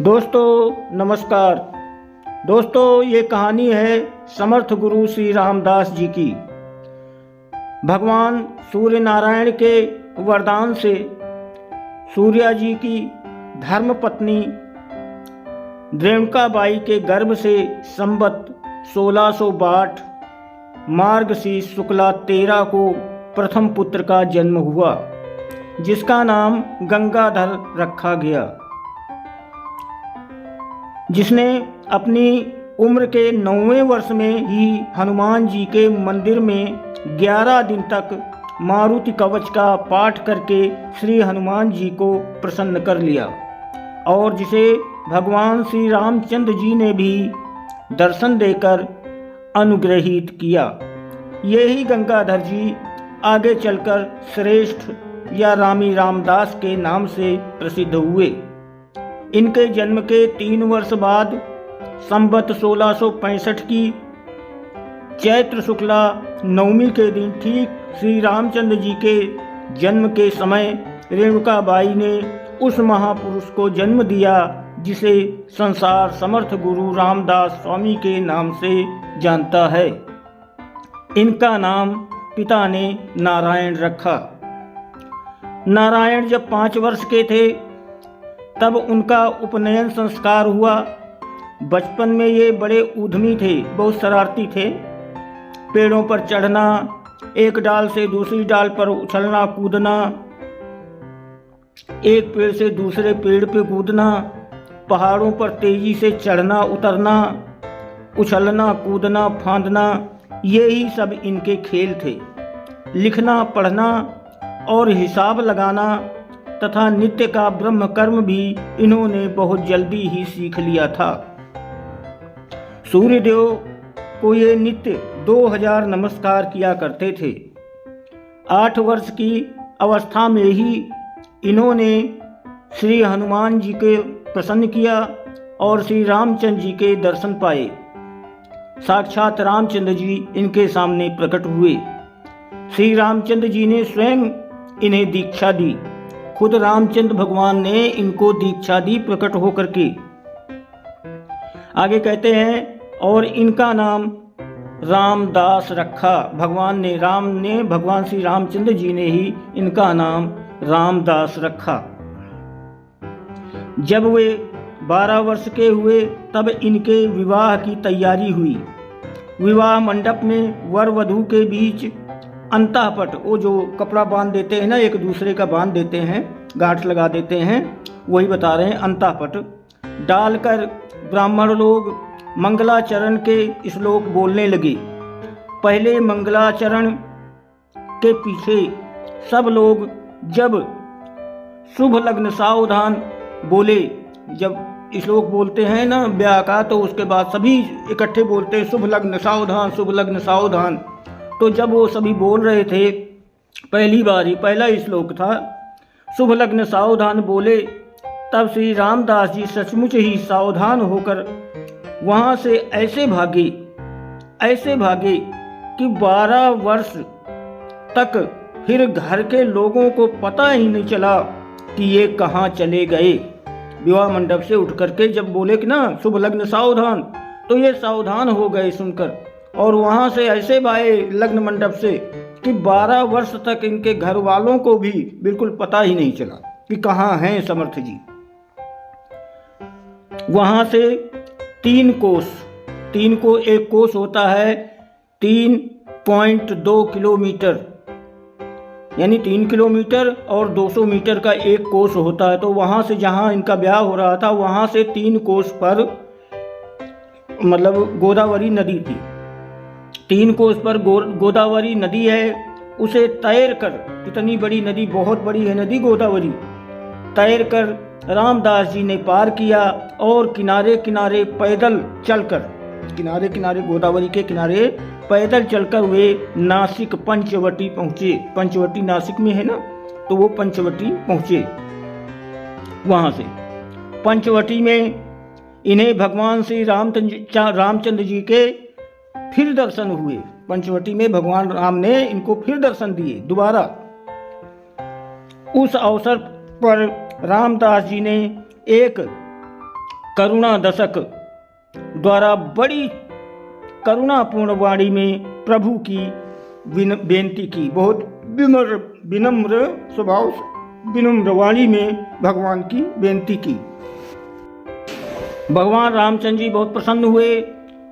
दोस्तों नमस्कार। दोस्तों ये कहानी है समर्थ गुरु श्री रामदास जी की। भगवान सूर्य नारायण के वरदान से सूर्या जी की धर्मपत्नी रेणुकाबाई के गर्भ से संवत 1662 मार्गशीर्ष शुक्ला 13 को प्रथम पुत्र का जन्म हुआ, जिसका नाम गंगाधर रखा गया, जिसने अपनी उम्र के 9वें वर्ष में ही हनुमान जी के मंदिर में 11 दिन तक मारुति कवच का पाठ करके श्री हनुमान जी को प्रसन्न कर लिया और जिसे भगवान श्री रामचंद्र जी ने भी दर्शन देकर अनुग्रहित किया। यही गंगाधर जी आगे चलकर श्रेष्ठ या रामी रामदास के नाम से प्रसिद्ध हुए। इनके जन्म के 3 वर्ष बाद संवत 1665 की चैत्र शुक्ला नवमी के दिन ठीक श्री रामचंद्र जी के जन्म के समय रेणुकाबाई ने उस महापुरुष को जन्म दिया जिसे संसार समर्थ गुरु रामदास स्वामी के नाम से जानता है। इनका नाम पिता ने नारायण रखा। नारायण जब 5 वर्ष के थे तब उनका उपनयन संस्कार हुआ। बचपन में ये बड़े उद्यमी थे, बहुत शरारती थे। पेड़ों पर चढ़ना, एक डाल से दूसरी डाल पर उछलना कूदना, एक पेड़ से दूसरे पेड़ पे कूदना, पहाड़ों पर तेजी से चढ़ना उतरना, उछलना कूदना फांदना, यही सब इनके खेल थे। लिखना पढ़ना और हिसाब लगाना तथा नित्य का ब्रह्म कर्म भी इन्होंने बहुत जल्दी ही सीख लिया था। सूर्यदेव को ये नित्य 2000 नमस्कार किया करते थे। 8 वर्ष की अवस्था में ही इन्होंने श्री हनुमान जी के प्रसन्न किया और श्री रामचंद्र जी के दर्शन पाए। साक्षात रामचंद्र जी इनके सामने प्रकट हुए। श्री रामचंद्र जी ने स्वयं इन्हें दीक्षा दी। खुद रामचंद्र भगवान ने इनको दीक्षा दी प्रकट होकर के। आगे कहते हैं और इनका नाम रामदास रखा। भगवान श्री रामचंद्र जी ने ही इनका नाम रामदास रखा। जब वे 12 वर्ष के हुए तब इनके विवाह की तैयारी हुई। विवाह मंडप में वर वधू के बीच अंतःपट, वो जो कपड़ा बांध देते हैं ना, एक दूसरे का बांध देते हैं, गांठ लगा देते हैं, वही बता रहे हैं, अंतःपट डालकर ब्राह्मण लोग मंगलाचरण के श्लोक बोलने लगे। पहले मंगलाचरण के पीछे सब लोग जब शुभ लग्न सावधान बोले, जब श्लोक बोलते हैं ना ब्याह का, तो उसके बाद सभी इकट्ठे बोलते हैं शुभ लग्न सावधान, शुभ लग्न सावधान। तो जब वो सभी बोल रहे थे, पहला श्लोक था शुभ लग्न सावधान बोले, तब श्री रामदास जी सचमुच ही सावधान होकर वहाँ से ऐसे भागे कि 12 वर्ष तक फिर घर के लोगों को पता ही नहीं चला कि ये कहाँ चले गए। विवाह मंडप से उठ करके जब बोले कि ना शुभ लग्न सावधान, तो ये सावधान हो गए सुनकर और वहाँ से ऐसे भाए लग्न मंडप से कि 12 वर्ष तक इनके घर वालों को भी बिल्कुल पता ही नहीं चला कि कहाँ हैं समर्थ जी। वहाँ से 3 कोस, एक कोस होता है 3.2 किलोमीटर, यानी 3 किलोमीटर और 200 मीटर का एक कोस होता है। तो वहाँ से जहाँ इनका ब्याह हो रहा था, वहाँ से 3 कोस पर मतलब गोदावरी नदी थी। 3 कोस पर गोदावरी नदी है। उसे तैर कर, इतनी बड़ी नदी, बहुत बड़ी है नदी गोदावरी, तैर कर रामदास जी ने पार किया और किनारे किनारे पैदल चलकर, गोदावरी के किनारे पैदल चलकर वे नासिक पंचवटी पहुँचे। पंचवटी नासिक में है ना, तो वो पंचवटी पहुँचे। वहाँ से पंचवटी में इन्हें भगवान श्री रामचंद्र जी के फिर दर्शन हुए। पंचवटी में भगवान राम ने इनको फिर दर्शन दिए दोबारा। उस अवसर पर रामदास जी ने एक करुणा दशक द्वारा बड़ी करुणापूर्ण वाणी में प्रभु की बेनती की। बहुत विनम्र स्वभाव विनम्र वाणी में भगवान की बेनती की। भगवान रामचंद्र जी बहुत प्रसन्न हुए।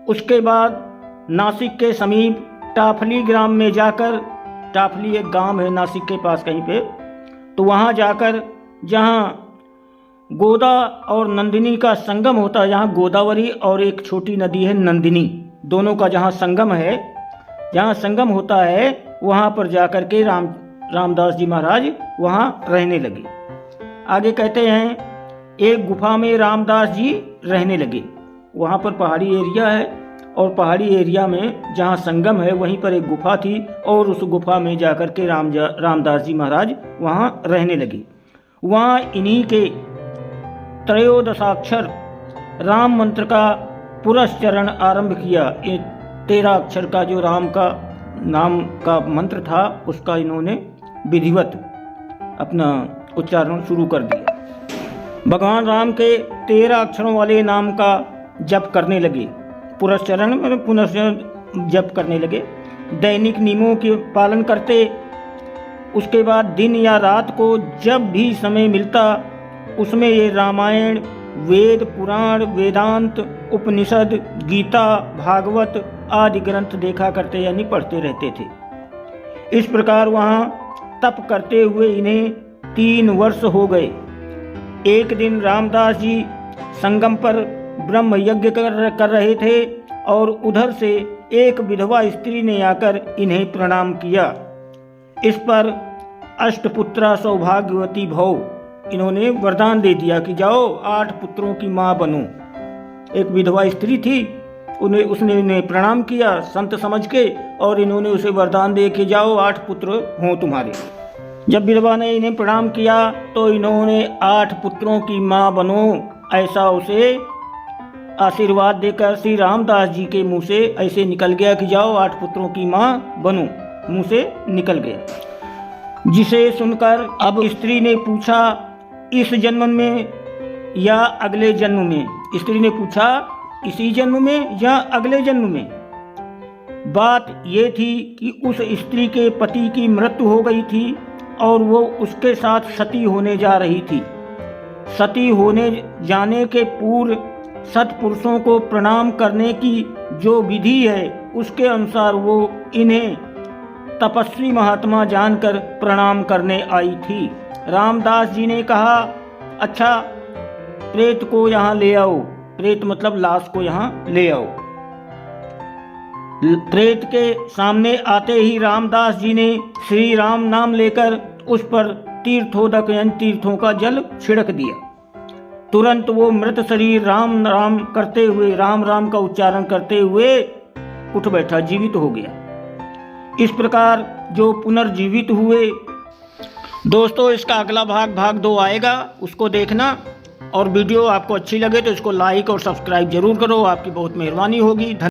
उसके बाद नासिक के समीप टाफली ग्राम में जाकर, टाफली एक गांव है नासिक के पास कहीं पे, तो वहाँ जाकर जहाँ गोदा और नंदिनी का संगम होता है, जहाँ गोदावरी और एक छोटी नदी है नंदिनी, दोनों का जहाँ संगम है, जहाँ संगम होता है, वहाँ पर जाकर के रामदास जी महाराज वहाँ रहने लगे। आगे कहते हैं एक गुफा में रामदास जी रहने लगे। वहाँ पर पहाड़ी एरिया है और पहाड़ी एरिया में जहाँ संगम है वहीं पर एक गुफा थी और उस गुफा में जाकर के रामदास जी महाराज वहाँ रहने लगे। वहाँ इन्हीं के त्रयोदशाक्षर राम मंत्र का पुरस्चरण आरंभ किया। 13 अक्षर का जो राम का नाम का मंत्र था उसका इन्होंने विधिवत अपना उच्चारण शुरू कर दिया। भगवान राम के 13 अक्षरों वाले नाम का जप करने लगे। पुरस्चरण मतलब पुनश्चरण जप करने लगे। दैनिक नियमों के पालन करते। उसके बाद दिन या रात को जब भी समय मिलता उसमें ये रामायण, वेद, पुराण, वेदांत, उपनिषद, गीता, भागवत आदि ग्रंथ देखा करते यानी पढ़ते रहते थे। इस प्रकार वहाँ तप करते हुए इन्हें 3 वर्ष हो गए। एक दिन रामदास जी संगम पर ब्रह्म यज्ञ कर रहे थे और उधर से एक विधवा स्त्री ने आकर इन्हें प्रणाम किया। इस पर अष्टपुत्रा सौभाग्यवती भव, इन्होंने वरदान दे दिया कि जाओ 8 पुत्रों की माँ बनो। एक विधवा स्त्री थी, उसने इन्हें प्रणाम किया संत समझ के और इन्होंने उसे वरदान दे कि जाओ 8 पुत्र हों तुम्हारे। जब विधवा ने इन्हें प्रणाम किया तो इन्होंने 8 पुत्रों की माँ बनो ऐसा उसे आशीर्वाद देकर श्री रामदास जी के मुंह से ऐसे निकल गया कि जाओ 8 पुत्रों की माँ बनो, मुंह से निकल गया। जिसे सुनकर अब स्त्री ने पूछा इस जन्म में या अगले जन्म में? स्त्री ने पूछा इसी जन्म में या अगले जन्म में? बात ये थी कि उस स्त्री के पति की मृत्यु हो गई थी और वो उसके साथ सती होने जा रही थी। सती होने जाने के पूर्व सत्पुरुषों को प्रणाम करने की जो विधि है उसके अनुसार वो इन्हें तपस्वी महात्मा जानकर प्रणाम करने आई थी। रामदास जी ने कहा अच्छा प्रेत को यहाँ ले आओ। प्रेत मतलब लाश को यहाँ ले आओ। प्रेत के सामने आते ही रामदास जी ने श्री राम नाम लेकर उस पर तीर्थोदक यानी तीर्थों का जल छिड़क दिया। तुरंत वो मृत शरीर राम राम करते हुए, राम राम का उच्चारण करते हुए उठ बैठा, जीवित हो गया। इस प्रकार जो पुनर्जीवित हुए। दोस्तों इसका अगला भाग 2 आएगा, उसको देखना। और वीडियो आपको अच्छी लगे तो इसको लाइक और सब्सक्राइब जरूर करो, आपकी बहुत मेहरबानी होगी।